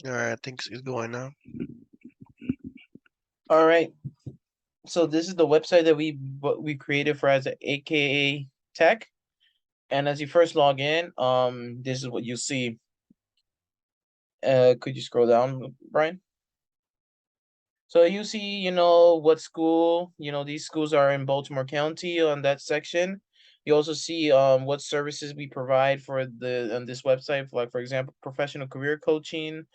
All right, I think it's going now. All right. So this is the website that we created for as a AKA Tech. And as you first log in, this is what you see. Could you scroll down, Brian? So you see, what school, these schools are in Baltimore County on that section. You also see what services we provide for the on this website, like for example, professional career coaching,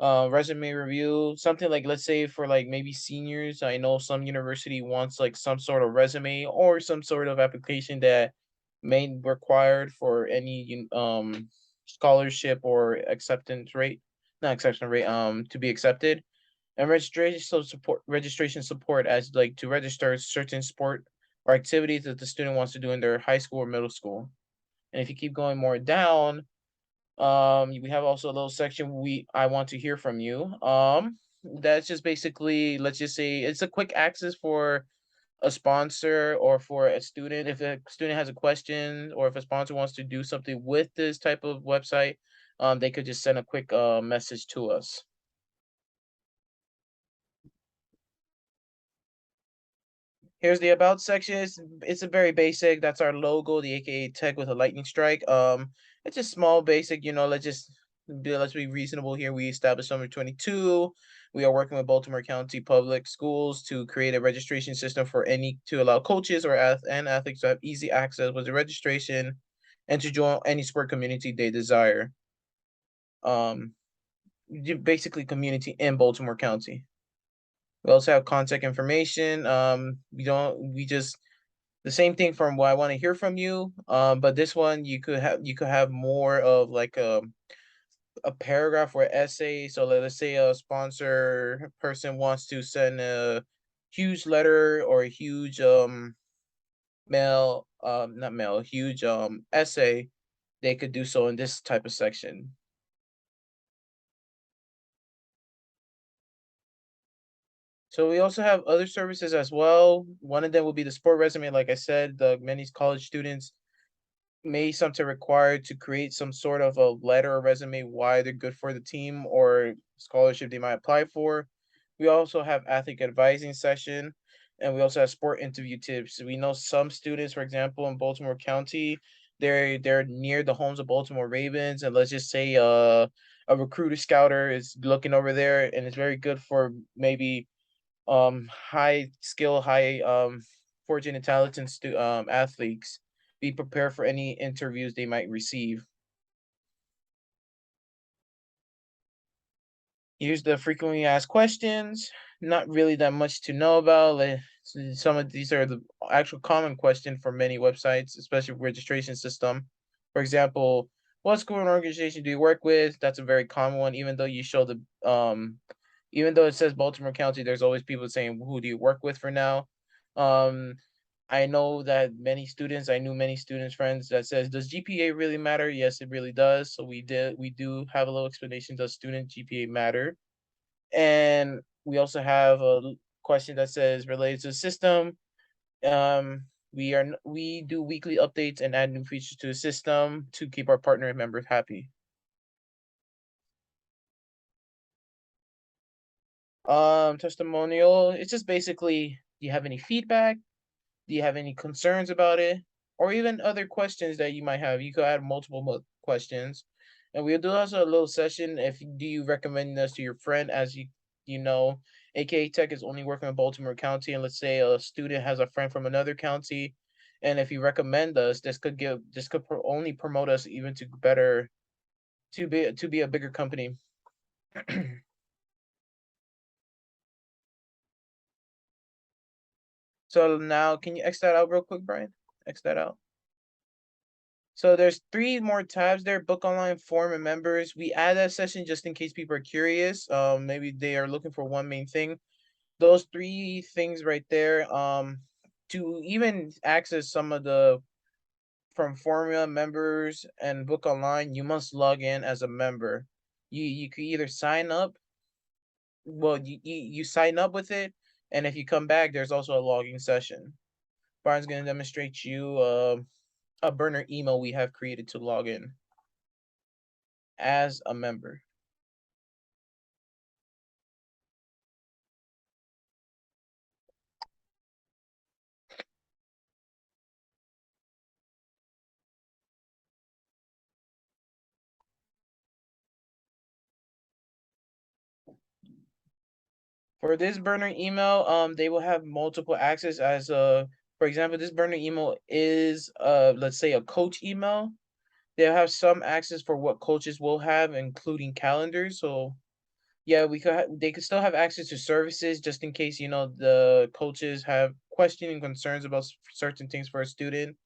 resume review, something like let's say for like maybe seniors. I know some university wants like some sort of resume or some sort of application that may be required for any scholarship or acceptance rate, not acceptance rate, to be accepted. And registration support as like to register certain sport or activities that the student wants to do in their high school or middle school. And if you keep going more down, we have also a little section I want to hear from you. That's just basically, let's just say it's a quick access for a sponsor or for a student. If a student has a question or if a sponsor wants to do something with this type of website, they could just send a quick message to us. Here's the about section. It's a very basic. That's our logo, the AKA Tech with a lightning strike. It's just small, basic. Let's be reasonable here. We established number 22. We are working with Baltimore County Public Schools to create a registration system for any to allow coaches and athletes to have easy access with the registration and to join any sport community they desire. Um, Basically community in Baltimore County. We also have contact information. We just the same thing from what I want to hear from you. But this one you could have more of like a paragraph or essay. So let's say a sponsor person wants to send a huge letter or a huge mail not mail, a huge essay, they could do so in this type of section. So we also have other services as well. One of them will be the sport resume. Like I said, the many college students may something required to create some sort of a letter or resume why they're good for the team or scholarship they might apply for. We also have athlete advising session, and we also have sport interview tips. We know some students, for example, in Baltimore County, they're near the homes of Baltimore Ravens, and let's just say a recruiter scouter is looking over there, and it's very good for maybe high skill, high fortune and talented athletes be prepared for any interviews they might receive. Here's the frequently asked questions. Not really that much to know about. Some of these are the actual common question for many websites, especially registration system. For example, what school and organization do you work with? That's a very common one. Even though it says Baltimore County, there's always people saying, "Who do you work with?" For now, um, I know that I knew many students, friends that says, does GPA really matter? Yes, it really does. So we do have a little explanation. Does student GPA matter? And we also have a question that says related to the system. We do weekly updates and add new features to the system to keep our partner and members happy. Testimonial. It's just basically, do you have any feedback? Do you have any concerns about it? Or even other questions that you might have? You could add multiple questions. And we'll do also a little session. If do you recommend us to your friend, as you know, AKA Tech is only working in Baltimore County, and let's say a student has a friend from another county, and if you recommend us, this could only promote us even to better to be a bigger company. So now, can you X that out real quick, Brian? X that out. So there's three more tabs there: book online, form, and members. We add that session just in case people are curious. Maybe they are looking for one main thing. Those three things right there. To even access some of the from Formula members and book online, you must log in as a member. You could either sign up. Well, you sign up with it, and if you come back, there's also a logging session. Brian's gonna demonstrate you a burner email we have created to log in as a member. For this burner email, they will have multiple access as for example, this burner email is let's say a coach email. They'll have some access for what coaches will have, including calendars. So yeah, they could still have access to services just in case, the coaches have questions and concerns about certain things for a student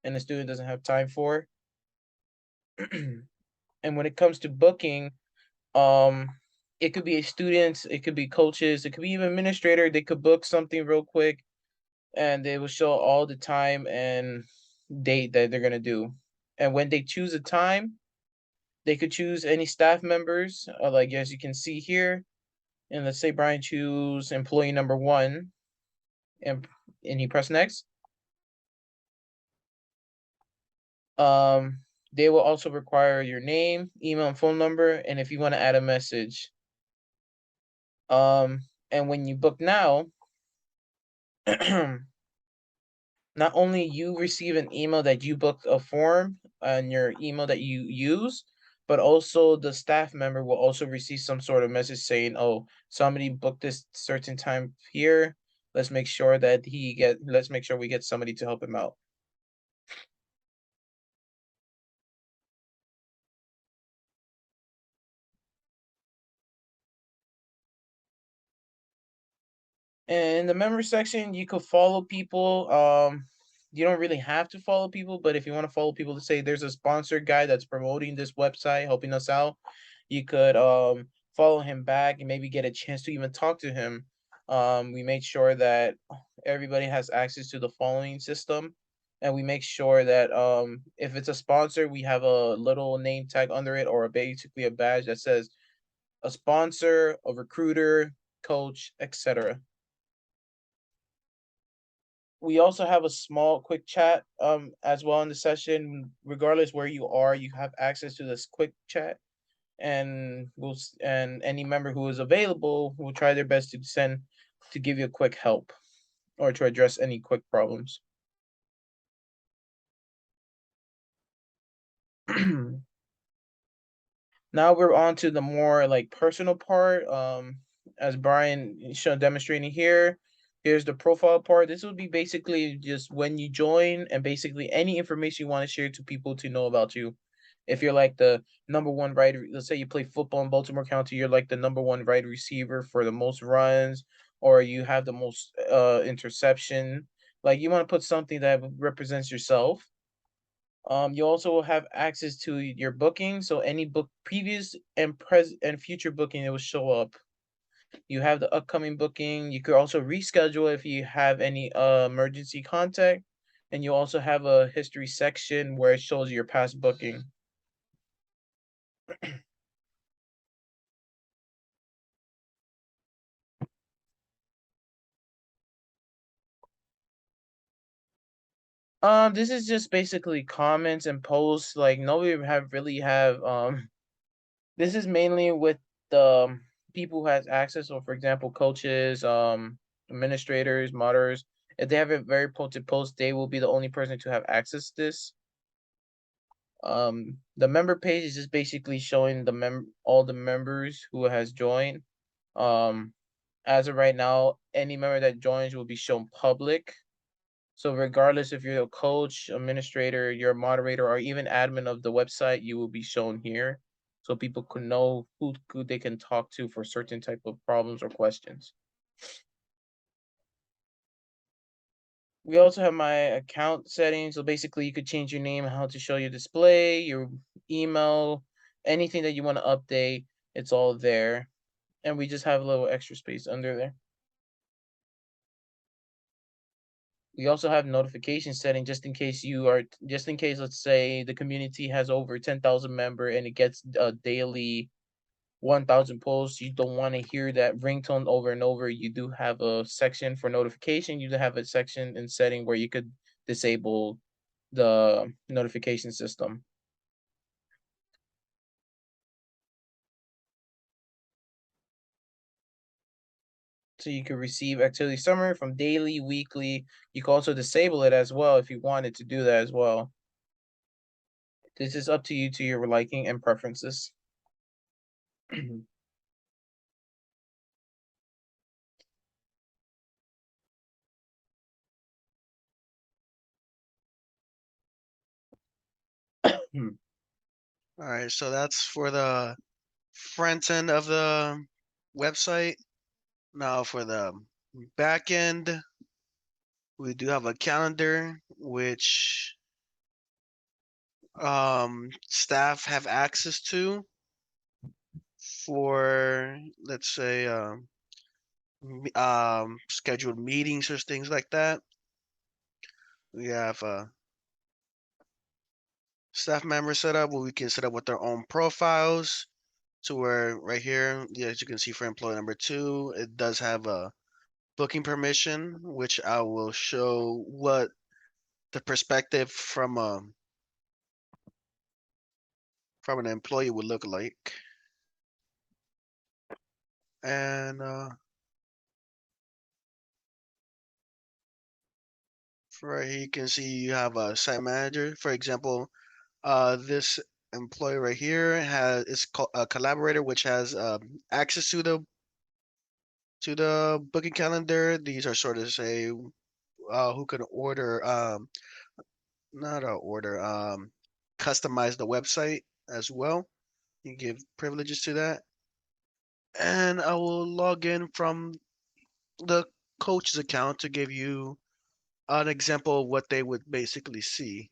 and the student doesn't have time for. And when it comes to booking, um, it could be a student, it could be coaches, it could be even administrator. They could book something real quick and they will show all the time and date that they're gonna do. And when they choose a time, they could choose any staff members, like as you can see here. And let's say Brian choose employee number one, and he press next. Um, they will also require your name, email, and phone number, and if you want to add a message. And when you book now, not only you receive an email that you booked a form on your email that you use, but also the staff member will also receive some sort of message saying, "Oh, somebody booked this certain time here. Let's make sure we get somebody to help him out." And in the member section, you could follow people. You don't really have to follow people, but if you want to follow people to say there's a sponsored guy that's promoting this website, helping us out, you could follow him back and maybe get a chance to even talk to him. We made sure that everybody has access to the following system, and we make sure that if it's a sponsor, we have a little name tag under it or basically a badge that says a sponsor, a recruiter, coach, etc. We also have a small quick chat as well in the session. Regardless where you are, you have access to this quick chat, and and any member who is available will try their best to give you a quick help or to address any quick problems. Now we're on to the more like personal part. As Brian shown demonstrating here, here's the profile part. This would be basically just when you join and basically any information you want to share to people to know about you. If you're like the number one let's say you play football in Baltimore County, you're like the number one wide receiver for the most runs, or you have the most interception. Like you want to put something that represents yourself. You also will have access to your booking, so any book previous and present and future booking, it will show up. You have the upcoming booking. You could also reschedule if you have any emergency contact, and you also have a history section where it shows your past booking. This is just basically comments and posts. Like nobody have really have this is mainly with the people who has access. So, for example, coaches, administrators, moderators. If they have a very potent post, they will be the only person to have access to this. The member page is just basically showing all the members who has joined. Um, as of right now, any member that joins will be shown public. So regardless if you're a coach, administrator, you're a moderator, or even admin of the website, you will be shown here. So people can know who they can talk to for certain type of problems or questions. We also have my account settings. So basically you could change your name, how to show your display, your email, anything that you want to update, it's all there. And we just have a little extra space under there. We also have notification setting just in case, let's say the community has over 10,000 member and it gets a daily 1,000 posts. You don't want to hear that ringtone over and over. You do have a section for notification. You do have a section in setting where you could disable the notification system. So you can receive activity summary from daily, weekly. You can also disable it as well if you wanted to do that as well. This is up to you to your liking and preferences. All right, so that's for the front end of the website. Now for the back end, we do have a calendar which staff have access to for, let's say, scheduled meetings or things like that. We have staff members set up where we can set up with their own profiles to where right here, yeah, as you can see for employee number 2, it does have a booking permission, which I will show what the perspective from an employee would look like. And right here you can see you have a site manager. For example, this employee right here is called a collaborator, which has access to the booking calendar. These are sort of say who can order not order customize the website as well. You give privileges to that. And I will log in from the coach's account to give you an example of what they would basically see.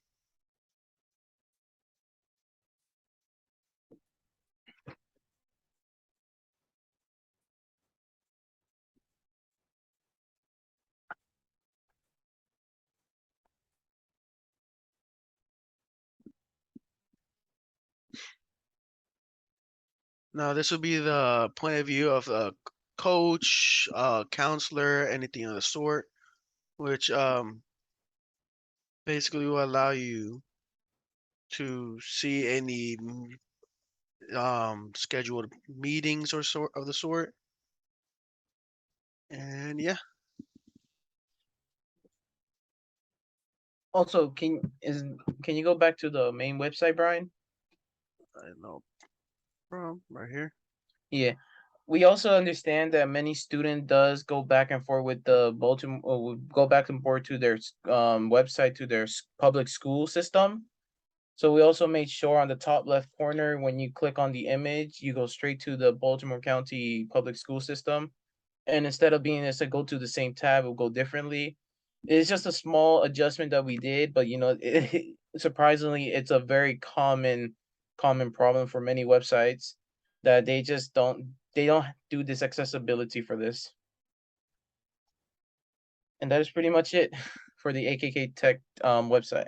Now, this would be the point of view of a coach, counselor, anything of the sort, which basically will allow you to see any scheduled meetings or sort of the sort. And yeah, Also, can you go back to the main website, Brian? I know from right here. Yeah. We also understand that many student does go back and forth with the Baltimore, go back and forth to their website to their public school system. So we also made sure on the top left corner, when you click on the image, you go straight to the Baltimore County Public School System. And instead of being able to go to the same tab, it'll go differently. It's just a small adjustment that we did, but surprisingly, it's a very common problem for many websites that they don't do this accessibility for this. And that is pretty much it for the AKK Tech website.